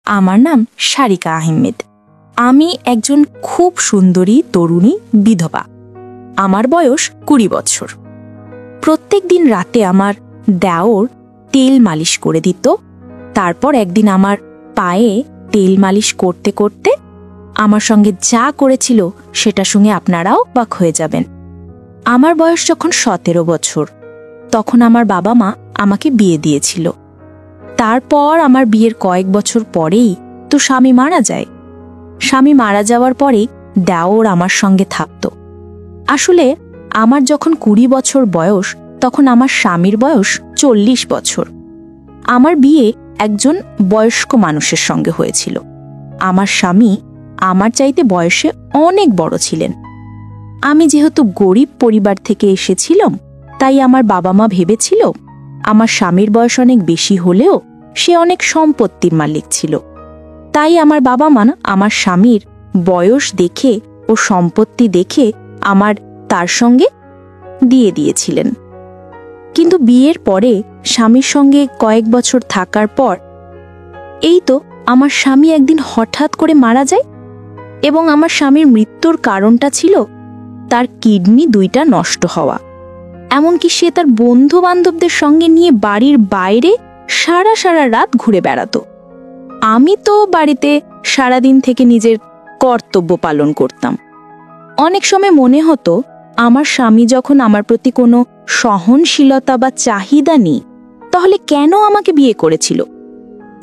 আমার নাম সারিকা আহমেদ। আমি একজন খুব সুন্দরী তরুণী বিধবা। আমার বয়স 20 বছর। প্রত্যেক দিন রাতে আমার দেওর তেল মালিশ করে দিত। তারপর একদিন আমার পায়ে তেল মালিশ করতে করতে আমার সঙ্গে যা করেছিল সেটা শুনে আপনারাও অবাক হয়ে যাবেন। আমার বয়স যখন 17 বছর, তখন আমার বাবা মা আমাকে বিয়ে দিয়েছিল। তারপর আমার বিয়ের কয়েক বছর পরেই তো স্বামী মারা যায়। স্বামী মারা যাওয়ার পরে দেওর আমার সঙ্গে থাকত। আসলে আমার যখন 20 বছর বয়স, তখন আমার স্বামীর বয়স 40 বছর। আমার বিয়ে একজন বয়স্ক মানুষের সঙ্গে হয়েছিল। আমার স্বামী আমার চাইতে বয়সে অনেক বড় ছিলেন। আমি যেহেতু গরিব পরিবার থেকে এসেছিলাম, তাই আমার বাবা মা ভেবেছিল আমার স্বামীর বয়স অনেক বেশি হলেও সে অনেক সম্পত্তির মালিক ছিল। তাই আমার বাবা মা আমার স্বামীর বয়স দেখে ও সম্পত্তি দেখে আমার তার সঙ্গে দিয়ে দিয়েছিলেন। কিন্তু বিয়ের পরে স্বামীর সঙ্গে কয়েক বছর থাকার পর এই তো আমার স্বামী একদিন হঠাৎ করে মারা যায়। এবং আমার স্বামীর মৃত্যুর কারণটা ছিল তার কিডনি 2টা নষ্ট হওয়া। এমনকি সে তার বন্ধু বান্ধবদের সঙ্গে নিয়ে বাড়ির বাইরে সারা রাত ঘুরে বেড়াতো। আমি তো বাড়িতে সারাদিন থেকে নিজের কর্তব্য পালন করতাম। অনেক সময় মনে হতো আমার স্বামী যখন আমার প্রতি কোনো সহনশীলতা বা চাহিদা নেই, তাহলে কেন আমাকে বিয়ে করেছিল?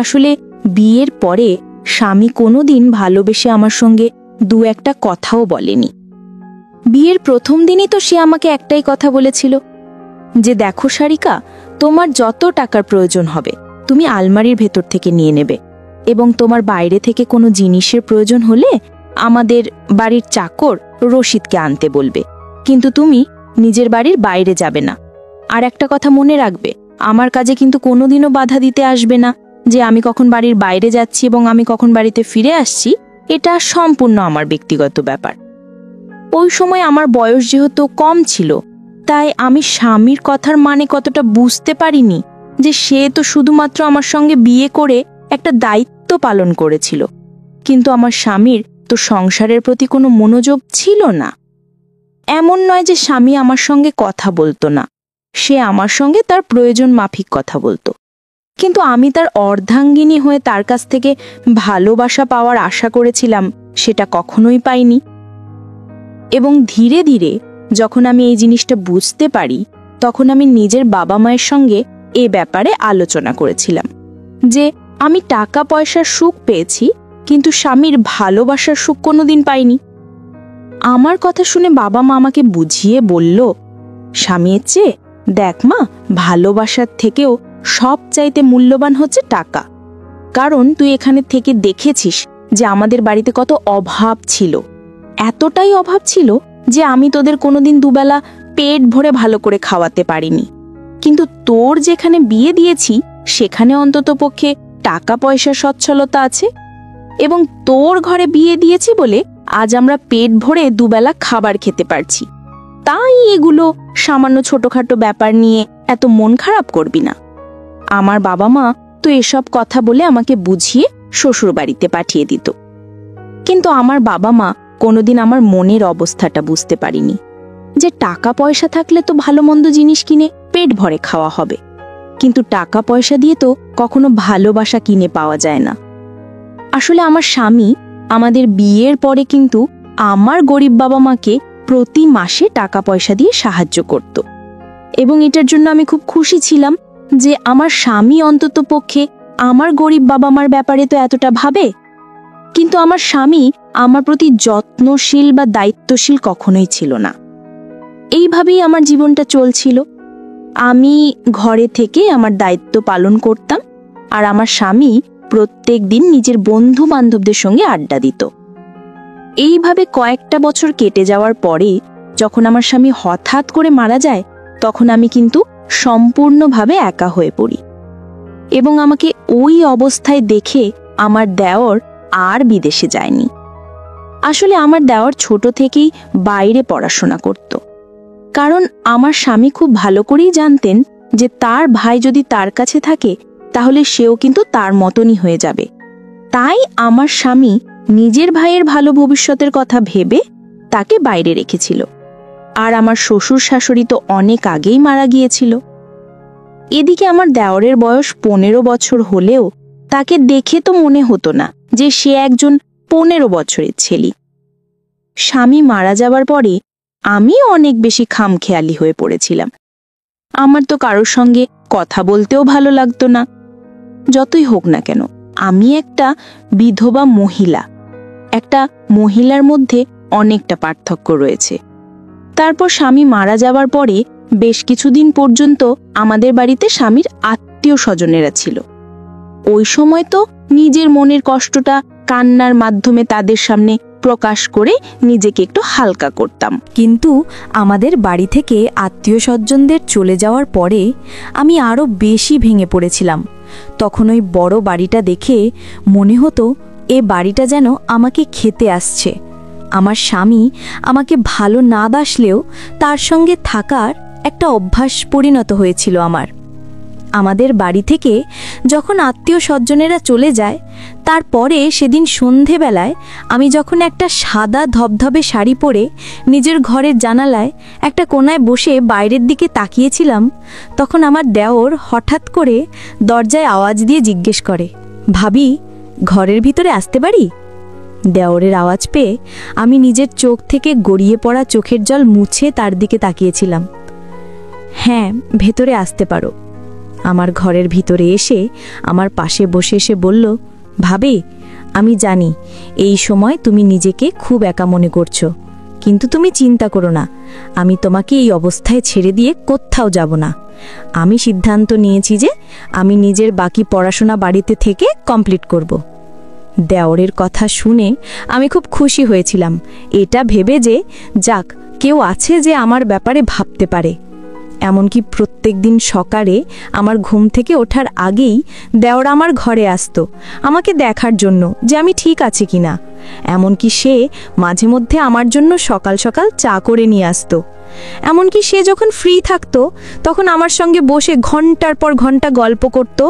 আসলে বিয়ের পরে স্বামী কোনোদিন ভালোবেসে আমার সঙ্গে 2-1টা কথাও বলেনি। বিয়ের প্রথম দিনই তো সে আমাকে একটাই কথা বলেছিল যে, দেখো সারিকা, তোমার যত টাকার প্রয়োজন হবে তুমি আলমারির ভেতর থেকে নিয়ে নেবে, এবং তোমার বাইরে থেকে কোনো জিনিসের প্রয়োজন হলে আমাদের বাড়ির চাকর রশিদকে আনতে বলবে, কিন্তু তুমি নিজের বাড়ির বাইরে যাবে না। আর একটা কথা মনে রাখবে, আমার কাজে কিন্তু কোনোদিনও বাধা দিতে আসবে না। যে আমি কখন বাড়ির বাইরে যাচ্ছি এবং আমি কখন বাড়িতে ফিরে আসছি, এটা সম্পূর্ণ আমার ব্যক্তিগত ব্যাপার। ওই সময় আমার বয়স যেহেতু কম ছিল, তাই আমি স্বামীর কথার মানে কতটা বুঝতে পারিনি যে সে তো শুধুমাত্র আমার সঙ্গে বিয়ে করে একটা দায়িত্ব পালন করেছিল, কিন্তু আমার স্বামীর তো সংসারের প্রতি কোনো মনোযোগ ছিল না। এমন নয় যে স্বামী আমার সঙ্গে কথা বলতো না, সে আমার সঙ্গে তার প্রয়োজন মাফিক কথা বলতো, কিন্তু আমি তার অর্ধাঙ্গিনী হয়ে তার কাছ থেকে ভালোবাসা পাওয়ার আশা করেছিলাম, সেটা কখনোই পাইনি। এবং ধীরে ধীরে যখন আমি এই জিনিসটা বুঝতে পারি, তখন আমি নিজের বাবা মায়ের সঙ্গে এ ব্যাপারে আলোচনা করেছিলাম যে আমি টাকা পয়সার সুখ পেয়েছি, কিন্তু স্বামীর ভালোবাসার সুখ কোনোদিন পাইনি। আমার কথা শুনে বাবা মা আমাকে বুঝিয়ে বলল, স্বামীর চেয়ে দেখ মা, ভালোবাসার থেকেও সবচাইতে মূল্যবান হচ্ছে টাকা। কারণ তুই এখানে থেকে দেখেছিস যে আমাদের বাড়িতে কত অভাব ছিল। এতটাই অভাব ছিল যে আমি তোদের কোনোদিন দুবেলা পেট ভরে ভালো করে খাওয়াতে পারিনি, কিন্তু তোর যেখানে বিয়ে দিয়েছি সেখানে অন্তত পক্ষে টাকা পয়সা সচ্ছলতা আছে, এবং তোর ঘরে বিয়ে দিয়েছি বলে আজ আমরা পেট ভরে দুবেলা খাবার খেতে পারছি। তাই এগুলো সামান্য ছোটখাটো ব্যাপার নিয়ে এত মন খারাপ করবি না। আমার বাবা মা তো এসব কথা বলে আমাকে বুঝিয়ে শ্বশুর বাড়িতে পাঠিয়ে দিত। কিন্তু আমার বাবা মা কোনোদিন আমার মনের অবস্থাটা বুঝতে পারিনি যে টাকা পয়সা থাকলে তো ভালো মন্দ জিনিস কিনে পেট ভরে খাওয়া হবে, কিন্তু টাকা পয়সা দিয়ে তো কখনো ভালোবাসা কিনে পাওয়া যায় না। আসলে আমার স্বামী আমাদের বিয়ের পরে কিন্তু আমার গরিব বাবা মাকে প্রতি মাসে টাকা পয়সা দিয়ে সাহায্য করত, এবং এটার জন্য আমি খুব খুশি ছিলাম যে আমার স্বামী অন্তত পক্ষে আমার গরিব বাবা মার ব্যাপারে তো এতটা ভাবে। কিন্তু আমার স্বামী আমার প্রতি যত্নশীল বা দায়িত্বশীল কখনোই ছিল না। এইভাবেই আমার জীবনটা চলছিল। আমি ঘরে থেকে আমার দায়িত্ব পালন করতাম, আর আমার স্বামী প্রত্যেক দিন নিজের বন্ধু বান্ধবদের সঙ্গে আড্ডা দিত। এইভাবে কয়েকটা বছর কেটে যাওয়ার পরে যখন আমার স্বামী হঠাৎ করে মারা যায়, তখন আমি কিন্তু সম্পূর্ণভাবে একা হয়ে পড়ি, এবং আমাকে ওই অবস্থায় দেখে আমার দেওর আর বিদেশে যায়নি। আসলে আমার দেওর ছোট থেকেই বাইরে পড়াশোনা করত, কারণ আমার স্বামী খুব ভালো করেই জানতেন যে তার ভাই যদি তার কাছে থাকে তাহলে সেও কিন্তু তার মতনই হয়ে যাবে। তাই আমার স্বামী নিজের ভাইয়ের ভালো ভবিষ্যতের কথা ভেবে তাকে বাইরে রেখেছিল। আর আমার শ্বশুর শাশুড়ি তো অনেক আগেই মারা গিয়েছিল। এদিকে আমার দেওরের বয়স 15 বছর হলেও তাকে দেখে তো মনে হতো না যে সে একজন 15 বছরের ছেলে। স্বামী মারা যাবার পরে আমি অনেক বেশি খামখেয়ালি হয়ে পড়েছিলাম। আমার তো কারোর সঙ্গে কথা বলতেও ভালো লাগতো না। যতই হোক না কেন, আমি একটা বিধবা মহিলা। একটা মহিলার মধ্যে অনেকটা পার্থক্য রয়েছে। তারপর স্বামী মারা যাবার পরে বেশ কিছুদিন পর্যন্ত আমাদের বাড়িতে স্বামীর আত্মীয় স্বজনেরা ছিল। ওই সময় তো নিজের মনের কষ্টটা কান্নার মাধ্যমে তাদের সামনে প্রকাশ করে নিজেকে একটু হালকা করতাম। কিন্তু আমাদের বাড়ি থেকে আত্মীয় স্বজনদের চলে যাওয়ার পরে আমি আরও বেশি ভেঙে পড়েছিলাম। তখন ওই বড় বাড়িটা দেখে মনে হতো এ বাড়িটা যেন আমাকে খেতে আসছে। আমার স্বামী আমাকে ভালো না বাসলেও তার সঙ্গে থাকার একটা অভ্যাস পরিণত হয়েছিল আমার। আমাদের বাড়ি থেকে যখন আত্মীয় স্বজনেরা চলে যায়, তারপরে সেদিন সন্ধেবেলায় আমি যখন একটা সাদা ধবধবে শাড়ি পরে নিজের ঘরের জানালায় একটা কোণায় বসে বাইরের দিকে তাকিয়েছিলাম, তখন আমার দেওর হঠাৎ করে দরজায় আওয়াজ দিয়ে জিজ্ঞেস করে, ভাবি, ঘরের ভিতরে আসতে পারি? দেওরের আওয়াজ পেয়ে আমি নিজের চোখ থেকে গড়িয়ে পড়া চোখের জল মুছে তার দিকে তাকিয়েছিলাম। হ্যাঁ, ভেতরে আসতে পারো। আমার ঘরের ভিতরে এসে আমার পাশে বসে এসে বলল, ভাবি, আমি জানি এই সময় তুমি নিজেকে খুব একা মনে করছো, কিন্তু তুমি চিন্তা করো না, আমি তোমাকে এই অবস্থায় ছেড়ে দিয়ে কোথাও যাব না। আমি সিদ্ধান্ত নিয়েছি যে আমি নিজের বাকি পড়াশোনা বাড়িতে থেকে কমপ্লিট করব। দেওরের কথা শুনে আমি খুব খুশি হয়েছিলাম, এটা ভেবে যে যাক, কেউ আছে যে আমার ব্যাপারে ভাবতে পারে। এমনকি প্রত্যেক দিন সকালে আমার ঘুম থেকে ওঠার আগেই দেওর আমার ঘরে আসতো আমাকে দেখার জন্য যে আমি ঠিক আছে কিনা। এমনকি সে মাঝে মধ্যে আমার জন্য সকাল সকাল চা করে নিয়ে আসতো। এমনকি সে যখন ফ্রি থাকতো তখন আমার সঙ্গে বসে ঘন্টার পর ঘন্টা গল্প করত,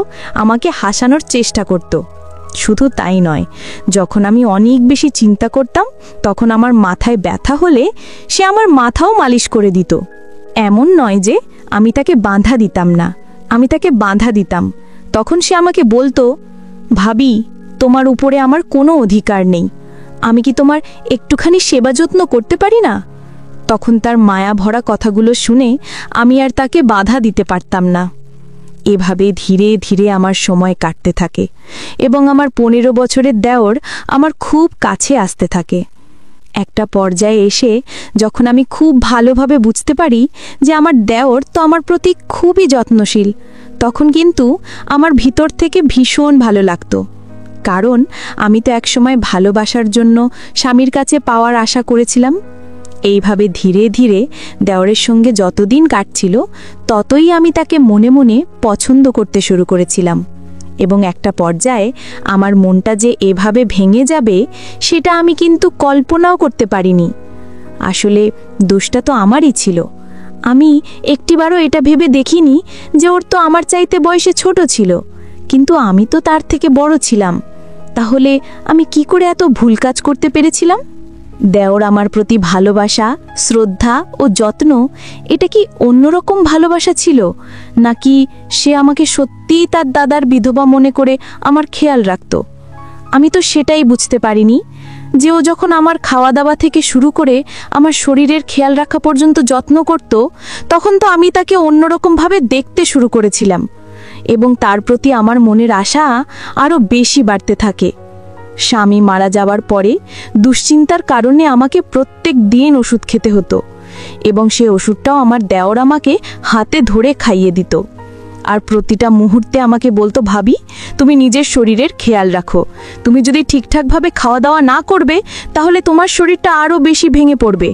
আমাকে হাসানোর চেষ্টা করত। শুধু তাই নয়, যখন আমি অনেক বেশি চিন্তা করতাম তখন আমার মাথায় ব্যথা হলে সে আমার মাথাও মালিশ করে দিত। এমন নয় যে আমি তাকে বাঁধা দিতাম না, আমি তাকে বাঁধা দিতাম। তখন সে আমাকে বলতো, ভাবি, তোমার উপরে আমার কোনো অধিকার নেই, আমি কি তোমার একটুখানি সেবা যত্ন করতে পারি না? তখন তার মায়া ভরা কথাগুলো শুনে আমি আর তাকে বাধা দিতে পারতাম না। এভাবে ধীরে ধীরে আমার সময় কাটতে থাকে এবং আমার 15 বছরের দেওর আমার খুব কাছে আসতে থাকে। একটা পর্যায়ে এসে যখন আমি খুব ভালোভাবে বুঝতে পারি যে আমার দেওর তো আমার প্রতি খুবই যত্নশীল, তখন কিন্তু আমার ভিতর থেকে ভীষণ ভালো লাগতো। কারণ আমি তো একসময় ভালোবাসার জন্য স্বামীর কাছে পাওয়ার আশা করেছিলাম। এইভাবে ধীরে ধীরে দেওরের সঙ্গে যতদিন কাটছিল ততই আমি তাকে মনে মনে পছন্দ করতে শুরু করেছিলাম। এবং একটা পর্যায়ে আমার মনটা যে এভাবে ভেঙে যাবে সেটা আমি কিন্তু কল্পনাও করতে পারিনি। আসলে দোষটা তো আমারই ছিল। আমি একটিবারও এটা ভেবে দেখিনি যে ওর তো আমার চাইতে বয়সে ছোট ছিল, কিন্তু আমি তো তার থেকে বড় ছিলাম। তাহলে আমি কি করে এত ভুল কাজ করতে পেরেছিলাম? দেওর আমার প্রতি ভালোবাসা, শ্রদ্ধা ও যত্ন, এটা কি অন্যরকম ভালোবাসা ছিল, নাকি সে আমাকে সত্যিই তার দাদার বিধবা মনে করে আমার খেয়াল রাখত? আমি তো সেটাই বুঝতে পারিনি যে ও যখন আমার খাওয়া দাওয়া থেকে শুরু করে আমার শরীরের খেয়াল রাখা পর্যন্ত যত্ন করত, তখন তো আমি তাকে অন্যরকমভাবে দেখতে শুরু করেছিলাম এবং তার প্রতি আমার মনের আশা আরও বেশি বাড়তে থাকে। স্বামী মারা যাওয়ার পরে দুশ্চিন্তার কারণে আমাকে প্রত্যেক দিন ওষুধ খেতে হতো এবং সে ওষুধটাও আমার দেওর আমাকে হাতে ধরে খাইয়ে দিত। আর প্রতিটা মুহূর্তে আমাকে বলতো, ভাবি, তুমি নিজের শরীরের খেয়াল রাখো, তুমি যদি ঠিকঠাকভাবে খাওয়া দাওয়া না করবে তাহলে তোমার শরীরটা আরও বেশি ভেঙে পড়বে,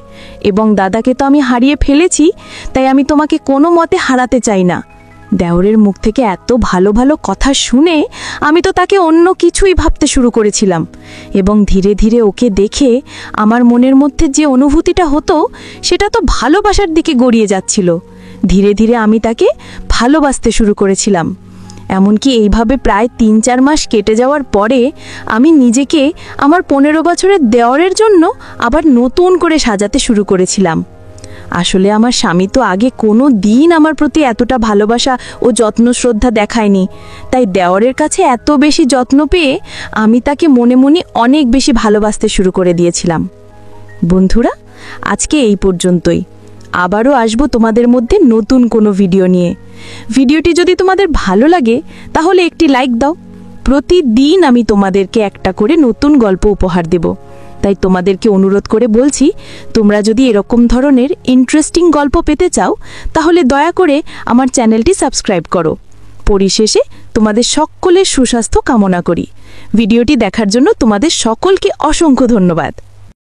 এবং দাদাকে তো আমি হারিয়ে ফেলেছি, তাই আমি তোমাকে কোনো মতে হারাতে চাই না। দেওরের মুখ থেকে এত ভালো ভালো কথা শুনে আমি তো তাকে অন্য কিছুই ভাবতে শুরু করেছিলাম এবং ধীরে ধীরে ওকে দেখে আমার মনের মধ্যে যে অনুভূতিটা হতো সেটা তো ভালোবাসার দিকে গড়িয়ে যাচ্ছিল। ধীরে ধীরে আমি তাকে ভালোবাসতে শুরু করেছিলাম। এমনকি এইভাবে প্রায় ৩-৪ মাস কেটে যাওয়ার পরে আমি নিজেকে আমার ১৫ বছরের দেওরের জন্য আবার নতুন করে সাজাতে শুরু করেছিলাম। আসলে আমার স্বামী তো আগে কোনো দিন আমার প্রতি এতটা ভালোবাসা ও যত্ন শ্রদ্ধা দেখায়নি, তাই দেওরের কাছে এত বেশি যত্ন পেয়ে আমি তাকে মনে মনে অনেক বেশি ভালোবাসতে শুরু করে দিয়েছিলাম। বন্ধুরা, আজকে এই পর্যন্তই। আবারও আসবো তোমাদের মধ্যে নতুন কোনো ভিডিও নিয়ে। ভিডিওটি যদি তোমাদের ভালো লাগে তাহলে একটি লাইক দাও। প্রতিদিন আমি তোমাদেরকে একটা করে নতুন গল্প উপহার দেব, তাই তোমাদেরকে অনুরোধ করে বলছি, তোমরা যদি এরকম ধরনের ইন্টারেস্টিং গল্প পেতে চাও তাহলে দয়া করে আমার চ্যানেলটি সাবস্ক্রাইব করো। পরিশেষে তোমাদের সকলের সুস্বাস্থ্য কামনা করি। ভিডিওটি দেখার জন্য তোমাদের সকলকে অসংখ্য ধন্যবাদ।